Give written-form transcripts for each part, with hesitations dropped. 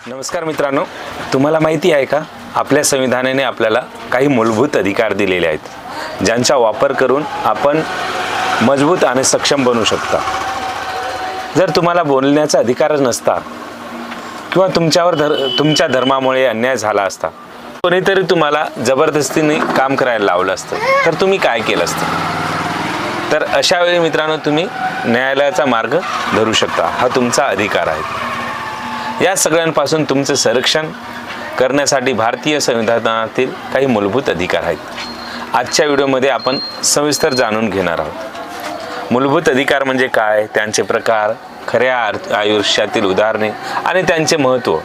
नमस्कार मित्रांनो, तुम्हाला माहिती आहे का आपल्या संविधानाने आपल्याला काही मूलभूत अधिकार दिलेले आहेत ज्यांचा वापर करून आपण मजबूत आणि सक्षम बनू शकता। जर तुम्हाला बोलण्याचा अधिकारच नसता किंवा तुमच्या धर्मामुळे अन्याय झाला असता, कोणीतरी तुम्हाला जबरदस्तीने काम करायला लावलं असतं, तर तुम्ही काय केलं असतं? तर अशा वेळी मित्रांनो तुम्ही न्यायालयाचा मार्ग धरू शकता। हा तुमचा अधिकार आहे। या सगळ्यांपासून तुमचे संरक्षण करण्यासाठी भारतीय संविधानातील काही मूलभूत अधिकार आहेत। आजच्या व्हिडिओमध्ये आपण सविस्तर जाणून घेणार आहोत। मूलभूत अधिकार म्हणजे काय, त्यांचे प्रकार, खऱ्या आयुष्यातील उदाहरणे आणि त्यांचे महत्त्व।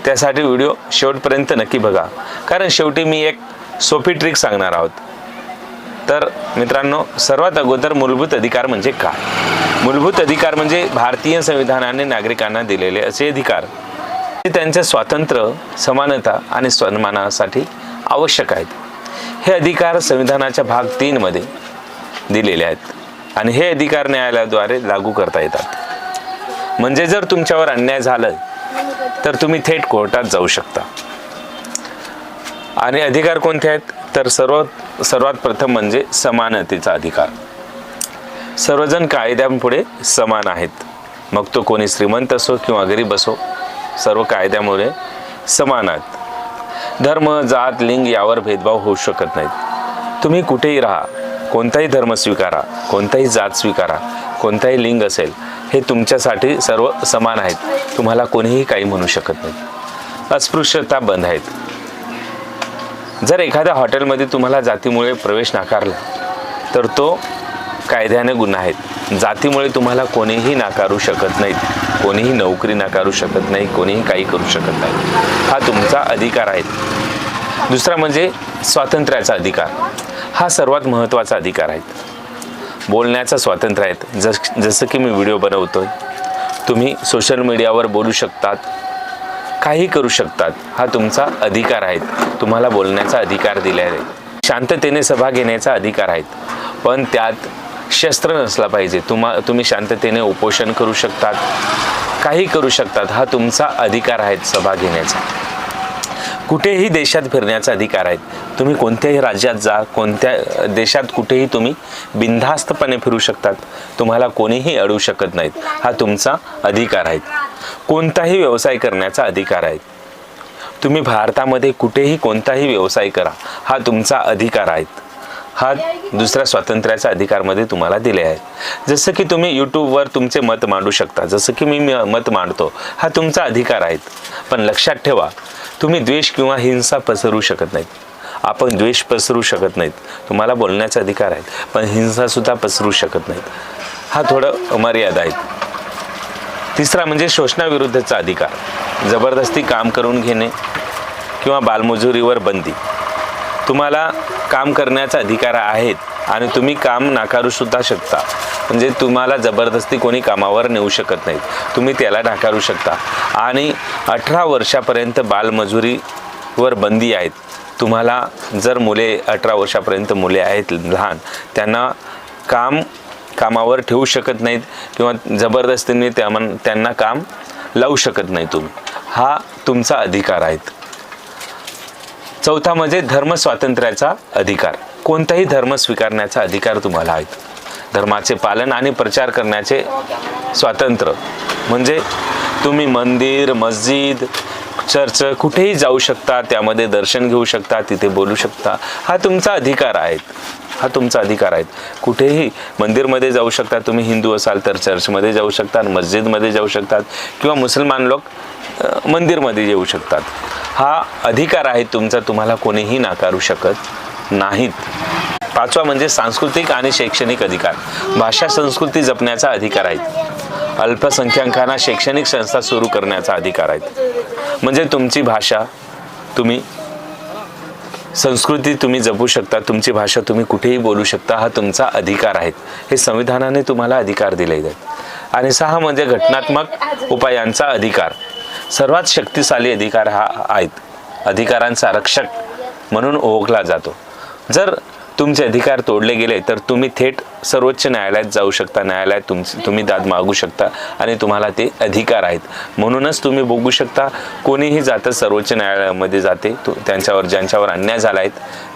त्यासाठी व्हिडिओ शेवटपर्यंत नक्की बघा, कारण शेवटी मी एक सोपी ट्रिक सांगणार आहोत। तर मित्रांनो, सर्वात अगोदर मूलभूत अधिकार म्हणजे काय? मूलभूत अधिकार म्हणजे भारतीय संविधानाने नागरिकांना दिलेले असे अधिकार जे त्यांचे स्वातंत्र्य, समानता आणि सन्मानासाठी आवश्यक आहेत। हे अधिकार संविधानाच्या भाग 3 मध्ये दिलेले आहेत आणि हे अधिकार न्यायालयाद्वारे लागू करता येतात। म्हणजे जर तुमच्यावर अन्याय झाला तर तुम्ही थेट कोर्टात जाऊ शकता। आणि अधिकार कोणते आहेत? तर सर्वात प्रथम म्हणजे समानतेचा अधिकार। सर्वजण कायद्यापुढे समान आहेत, मग तो कोणी श्रीमंत असो किंवा गरीब असो, सर्व कायद्यामुळे समान आहेत। धर्म, जात, लिंग यावर भेदभाव होऊ शकत नाहीत। तुम्ही कुठेही राहा, कोणताही धर्म स्वीकारा, कोणताही जात स्वीकारा, कोणताही लिंग असेल, हे तुमच्यासाठी सर्व समान आहेत। तुम्हाला कोणीही काही म्हणू शकत नाही। अस्पृश्यता बंद आहेत। जर एखाद्या हॉटेलमध्ये तुम्हाला जातीमुळे प्रवेश नाकारला तर तो कायद्याने गुन्हा आहे। जातीमुळे तुम्हाला कोणीही नाकारू शकत नाहीत, कोणीही नोकरी नाकारू शकत नाही, कोणीही काही करू शकत नाही। हा तुमचा अधिकार आहे। दुसरा म्हणजे स्वातंत्र्याचा अधिकार। हा सर्वात महत्त्वाचा अधिकार आहे। बोलण्याचा स्वातंत्र्य आहे। जसं की मी व्हिडिओ बनवतोय, तुम्ही सोशल मीडियावर बोलू शकतात, काही करू शकतात। हा तुमचा अधिकार आहे। तुम्हाला बोलण्याचा अधिकार दिला आहे। शांततेने सभा घेण्याचा अधिकार आहे, पण त्यात शस्त्र नसला पाहिजे। तुम्ही शांततेने उपोषण करू शकतात, काही करू शकतात। हा तुमचा अधिकार आहे सभा घेण्याचा। कुठेही देशात फिरण्याचा अधिकार आहे। तुम्ही कोणत्याही राज्यात जा, कोणत्या देशात कुठेही तुम्ही बिनधास्तपणे फिरू शकतात। तुम्हाला कोणीही अडवू शकत नाहीत। हा तुमचा अधिकार आहे। कोणताही व्यवसाय करण्याचा अधिकार आहे। तुम्ही भारतामध्ये कुठेही कोणताही व्यवसाय करा, हा तुमचा अधिकार आहे। हा दुसऱ्या स्वातंत्र्याच्या अधिकारमध्ये तुम्हाला दिले आहे। जसं की तुम्ही यूट्यूबवर तुमचे मत मांडू शकता, जसं की मी मत मांडतो, हा तुमचा अधिकार आहे। पण लक्षात ठेवा, तुम्ही द्वेष किंवा हिंसा पसरवू शकत नाहीत। आपण द्वेष पसरवू शकत नाहीत। तुम्हाला बोलण्याचा अधिकार आहे, पण हिंसा सुद्धा पसरवू शकत नाहीत। हा थोडं मर्यादा आहे। तिसरा म्हणजे शोषणाविरुद्धचा अधिकार। जबरदस्ती काम करून घेणे किंवा बालमजुरीवर बंदी। तुम्हाला काम करण्याचा अधिकार आहेत आणि तुम्ही काम नाकारू सुद्धा शकता। म्हणजे तुम्हाला जबरदस्ती कोणी कामावर नेऊ शकत नाहीत, तुम्ही त्याला नाकारू शकता। आणि 18 वर्षापर्यंत बालमजुरीवर बंदी आहेत। तुम्हाला जर 18 वर्षापर्यंत मुले आहेत लहान, त्यांना कामावर ठेवू शकत नाहीत किंवा जबरदस्तीने त्यांना काम लावू शकत नाही तुम्ही। हा तुमचा अधिकार आहे। चौथा म्हणजे धर्म स्वातंत्र्याचा अधिकार। कोणताही धर्म स्वीकारण्याचा अधिकार तुम्हाला आहे। धर्माचे पालन आणि प्रचार करण्याचे स्वातंत्र्य म्हणजे तुम्ही मंदिर, मस्जिद, चर्च कुठेही जाऊ शकता, त्यामध्ये दर्शन घेऊ शकता, तिथे बोलू शकता। हा तुमचा अधिकार आहे। हा तुमचा अधिकार आहे। कुठेही मंदिरमध्ये जाऊ शकता, तुम्ही हिंदू असाल तर चर्चमध्ये जाऊ शकता, मस्जिदमध्ये जाऊ शकतात, किंवा मुसलमान लोक मंदिरमध्ये येऊ शकतात। हा अधिकार आहे तुमचा, तुम्हाला कोणीही नाकारू शकत नाहीत। पाचवा म्हणजे सांस्कृतिक आणि शैक्षणिक अधिकार। भाषा संस्कृती जपण्याचा अधिकार आहे। अल्पसंख्याकांना शैक्षणिक संस्था सुरू करण्याचा अधिकार आहे। म्हणजे तुमची भाषा, संस्कृती तुम्ही जपू शकता, तुमची भाषा तुम्ही कुठेही बोलू शकता। हा तुमचा अधिकार आहे। हे संविधानाने तुम्हाला अधिकार दिले आहेत। आणि 6 म्हणजे घटनात्मक उपायांचा अधिकार। सर्वात शक्तिशाली अधिकार हा आहेत। अधिकारांचा रक्षक म्हणून ओळखला जातो। जर तुमचे अधिकार तोडले गेले तर तुम्ही थेट सर्वोच्च न्यायालयात जाऊ शकता. न्यायालयात तुम्ही दाद मागू शकता आणि तुम्हाला ते अधिकार आहेत. म्हणूनच तुम्ही बघू शकता कोणीही जातं सर्वोच्च न्यायालयामध्ये जाते, त्यांच्यावर ज्यांच्यावर अन्याय झाला आहे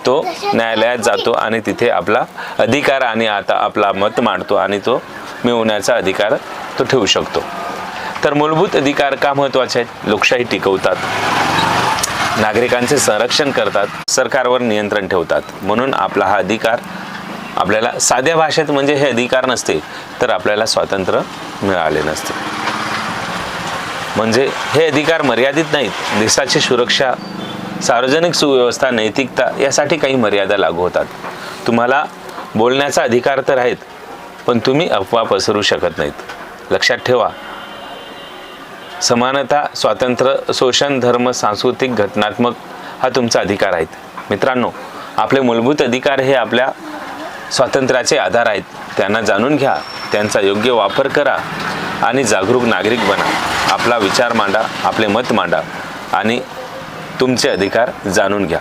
तो न्यायालयात जातो आणि तिथे आपला अधिकार आणि आता आपला मत मांडतो आणि तो मिळवण्याचा अधिकार तो ठेवू शकतो. तर मूलभूत अधिकार का महत्त्वाचे आहेत? लोकशाही टिकवतात, नागरिकांचे संरक्षण करतात, सरकारवर नियंत्रण ठेवतात. म्हणून आपला हा अधिकार आपल्याला साध्या भाषेत म्हणजे हे अधिकार नसते तर आपल्याला स्वातंत्र्य मिळाले नसते. म्हणजे हे अधिकार मर्यादित नाहीत. देशाची सुरक्षा, सार्वजनिक सुव्यवस्था, नैतिकता यासाठी काही मर्यादा लागू होतात. तुम्हाला बोलण्याचा अधिकार तर आहेत पण तुम्ही अफवा पसरू शकत नाहीत. लक्षात ठेवा, समानता, स्वातंत्र्य, शोषण, धर्म, सांस्कृतिक, घटनात्मक हा तुमचा अधिकार आहेत. मित्रांनो, आपले मूलभूत अधिकार हे आपल्या स्वातंत्र्याचे आधार आहेत. त्यांना जाणून घ्या, त्यांचा योग्य वापर करा आणि जागरूक नागरिक बना. आपला विचार मांडा, आपले मत मांडा आणि तुमचे अधिकार जाणून घ्या.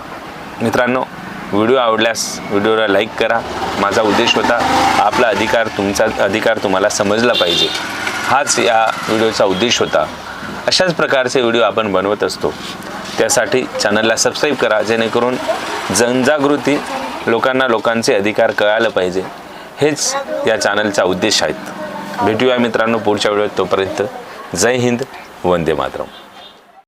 मित्रांनो, व्हिडिओ आवडल्यास व्हिडिओला लाईक करा. माझा उद्देश होता आपला अधिकार, तुमचा अधिकार तुम्हाला समजला पाहिजे, हाच या व्हिडिओचा उद्देश होता. अशाच प्रकारचे व्हिडिओ आपण बनवत असतो. त्यासाठी चॅनलला सबस्क्राईब करा जेणेकरून जनजागृती, लोकांचे अधिकार कळायला पाहिजे, हेच या चॅनलचा उद्देश आहेत. भेटूया मित्रांनो पुढच्या व्हिडिओत. तोपर्यंत जय हिंद, वंदे मातरम.